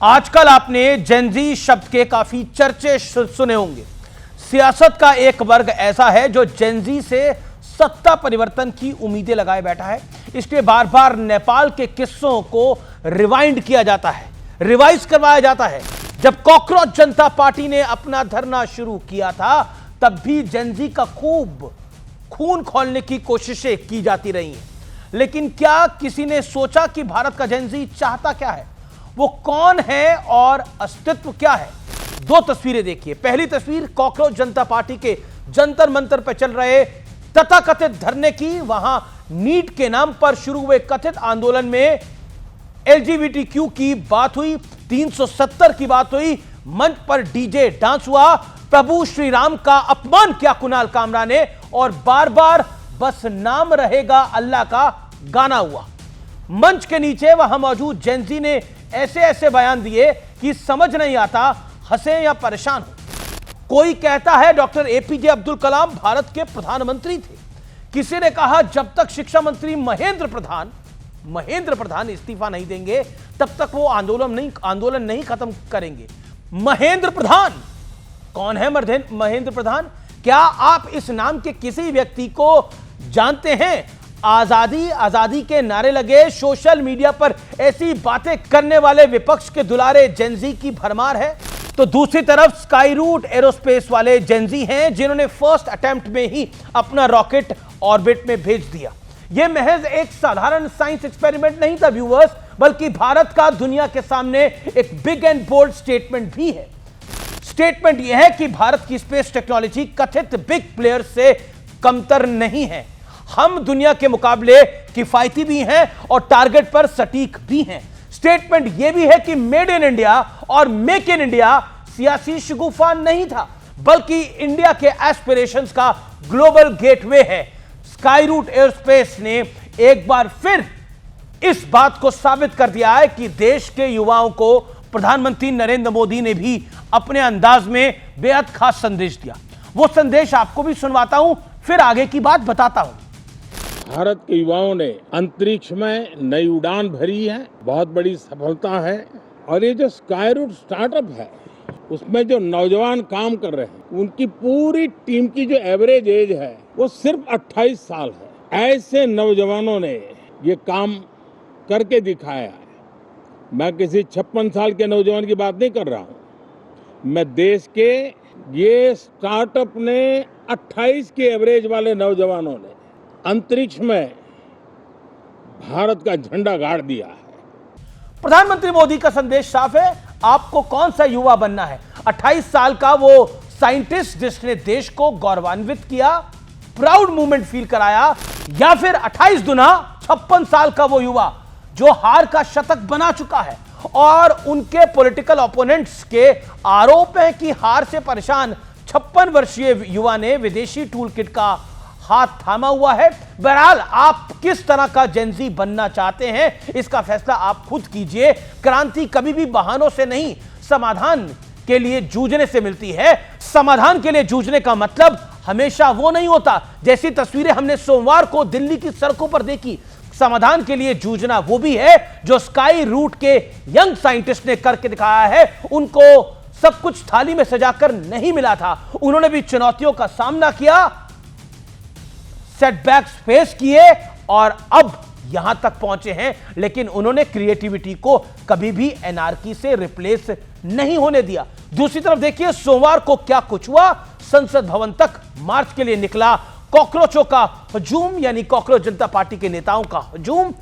आजकल आपने जेनजी शब्द के काफी चर्चे सुने होंगे। सियासत का एक वर्ग ऐसा है जो जेनजी से सत्ता परिवर्तन की उम्मीदें लगाए बैठा है। इसलिए बार बार नेपाल के किस्सों को रिवाइंड किया जाता है, रिवाइज करवाया जाता है। जब कॉकरोच जनता पार्टी ने अपना धरना शुरू किया था तब भी जेनजी का खूब खून खौलने की कोशिशें की जाती रही हैं। लेकिन क्या किसी ने सोचा कि भारत का जेनजी चाहता क्या है, वो कौन है और अस्तित्व क्या है? दो तस्वीरें देखिए। पहली तस्वीर कॉकरोच जनता पार्टी के जंतर मंतर पर चल रहे तथाकथित धरने की। वहां नीट के नाम पर शुरू हुए कथित आंदोलन में एलजीबीटीक्यू की बात हुई, 370 की बात हुई, मंच पर डीजे डांस हुआ, प्रभु श्री राम का अपमान किया कुणाल कामरा ने, और बार बार बस नाम रहेगा अल्लाह का गाना हुआ। मंच के नीचे वहां मौजूद जेनजी ने ऐसे ऐसे बयान दिए कि समझ नहीं आता हंसे या परेशान हो। कोई कहता है डॉक्टर एपीजे अब्दुल कलाम भारत के प्रधानमंत्री थे। किसी ने कहा जब तक शिक्षा मंत्री महेंद्र प्रधान इस्तीफा नहीं देंगे तब तक वो आंदोलन नहीं खत्म करेंगे। महेंद्र प्रधान कौन है? महेंद्र प्रधान, क्या आप इस नाम के किसी व्यक्ति को जानते हैं? आजादी आजादी के नारे लगे सोशल मीडिया पर ऐसी बातें करने वाले विपक्ष के दुलारे जेनजी की भरमार है, तो दूसरी तरफ स्काई रूट एरोस्पेस वाले जेनजी हैं जिन्होंने फर्स्ट अटेम्प्ट में ही अपना रॉकेट ऑर्बिट में भेज दिया। यह महज एक साधारण साइंस एक्सपेरिमेंट नहीं था व्यूअर्स, बल्कि भारत का दुनिया के सामने एक बिग एंड बोल्ड स्टेटमेंट भी है। स्टेटमेंट यह है कि भारत की स्पेस टेक्नोलॉजी कथित बिग प्लेयर से कमतर नहीं है। हम दुनिया के मुकाबले किफायती भी हैं और टारगेट पर सटीक भी हैं। स्टेटमेंट यह भी है कि मेड इन इंडिया और मेक इन इंडिया सियासी शगुफा नहीं था, बल्कि इंडिया के एस्पिरेशंस का ग्लोबल गेटवे है। स्काई रूट एयरस्पेस ने एक बार फिर इस बात को साबित कर दिया है कि देश के युवाओं को प्रधानमंत्री नरेंद्र मोदी ने भी अपने अंदाज में बेहद खास संदेश दिया। वो संदेश आपको भी सुनवाता हूं, फिर आगे की बात बताता हूं। भारत के युवाओं ने अंतरिक्ष में नई उड़ान भरी है, बहुत बड़ी सफलता है। और ये जो स्काई रूट स्टार्टअप है उसमें जो नौजवान काम कर रहे हैं उनकी पूरी टीम की जो एवरेज एज है वो सिर्फ 28 साल है। ऐसे नौजवानों ने ये काम करके दिखाया है। मैं किसी 56 साल के नौजवान की बात नहीं कर रहा हूं, मैं देश के ये स्टार्टअप ने 28 के एवरेज वाले नौजवानों ने अंतरिक्ष में भारत का झंडा गाड़ दिया है। प्रधानमंत्री मोदी का संदेश साफ है, आपको कौन सा युवा बनना है? 28 साल का वो साइंटिस्ट जिसने देश को गौरवान्वित किया, प्राउड मूवमेंट फील कराया, या फिर 28 दुना 56 साल का वो युवा जो हार का शतक बना चुका है और उनके पॉलिटिकल ओपोनेंट्स के आरोप है कि हार से परेशान 56 वर्षीय युवा ने विदेशी टूल किट का हाथ थामा हुआ है। बहरहाल आप किस तरह का जेनजी बनना चाहते हैं इसका फैसला आप खुद कीजिए। क्रांति कभी भी बहानों से नहीं, समाधान के लिए जूझने से मिलती है। समाधान के लिए जूझने का मतलब हमेशा वो नहीं होता जैसी तस्वीरें हमने सोमवार को दिल्ली की सड़कों पर देखी। समाधान के लिए जूझना वो भी है जो स्काई रूट के यंग साइंटिस्ट ने करके दिखाया है। उनको सब कुछ थाली में सजाकर नहीं मिला था, उन्होंने भी चुनौतियों का सामना किया, सेटबैक्स फेस किए और अब यहां तक पहुंचे हैं। लेकिन उन्होंने क्रिएटिविटी को कभी भी एनार्की से रिप्लेस नहीं होने दिया। दूसरी तरफ देखिए सोमवार को क्या कुछ हुआ। संसद भवन तक मार्च के लिए निकला कॉकरोचों का हजूम, यानी कॉकरोच जनता पार्टी के नेताओं का हजूम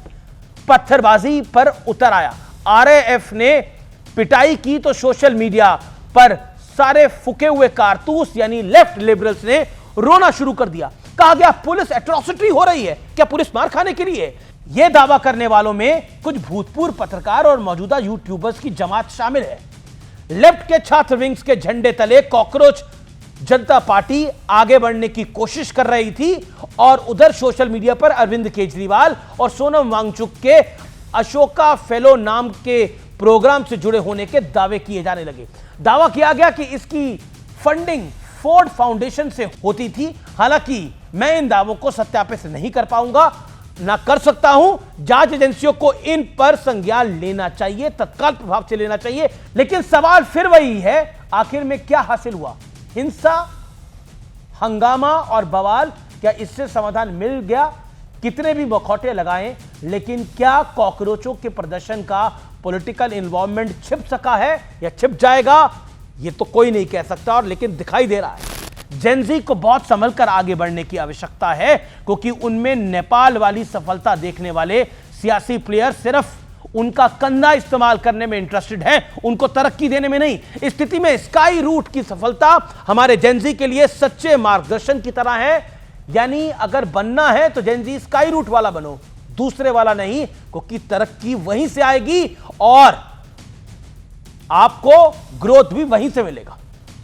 पत्थरबाजी पर उतर आया। आरएएफ ने पिटाई की तो सोशल मीडिया पर सारे फुके हुए कारतूस यानी लेफ्ट लिबरल्स ने रोना शुरू कर दिया। कहा गया पुलिस एट्रोसिटी हो रही है। क्या पुलिस मार खाने के लिए? यह दावा करने वालों में कुछ भूतपूर्व पत्रकार और मौजूदा यूट्यूबर्स की जमात शामिल है। लेफ्ट के छात्र विंग्स के झंडे तले कॉकरोच जनता पार्टी आगे बढ़ने की कोशिश कर रही थी और उधर सोशल मीडिया पर अरविंद केजरीवाल और सोनम वांगचुक के अशोका फेलो नाम के प्रोग्राम से जुड़े होने के दावे किए जाने लगे। दावा किया गया कि इसकी फंडिंग फोर्ड फाउंडेशन से होती थी। हालांकि मैं इन दावों को सत्यापित नहीं कर पाऊंगा। ना कर सकता हूं। जांच एजेंसियों को इन पर संज्ञान लेना चाहिए, तत्काल प्रभाव से लेना चाहिए। लेकिन सवाल फिर वही है, आखिर में क्या हासिल हुआ? हिंसा, हंगामा और बवाल, क्या इससे समाधान मिल गया? कितने भी मखौटे लगाएं, लेकिन क्या कॉकरोचों के प्रदर्शन का पॉलिटिकल इन्वॉल्वमेंट छिप सका है या छिप जाएगा? यह तो कोई नहीं कह सकता। और लेकिन दिखाई दे रहा है जेनजी को बहुत संभल कर आगे बढ़ने की आवश्यकता है, क्योंकि उनमें नेपाल वाली सफलता देखने वाले सियासी प्लेयर सिर्फ उनका कंधा इस्तेमाल करने में इंटरेस्टेड हैं, उनको तरक्की देने में नहीं। इस स्थिति में स्काई रूट की सफलता हमारे जेनजी के लिए सच्चे मार्गदर्शन की तरह है। यानी अगर बनना है तो जेनजी स्काई रूट वाला बनो, दूसरे वाला नहीं, क्योंकि तरक्की वहीं से आएगी और आपको ग्रोथ भी वहीं से मिलेगा।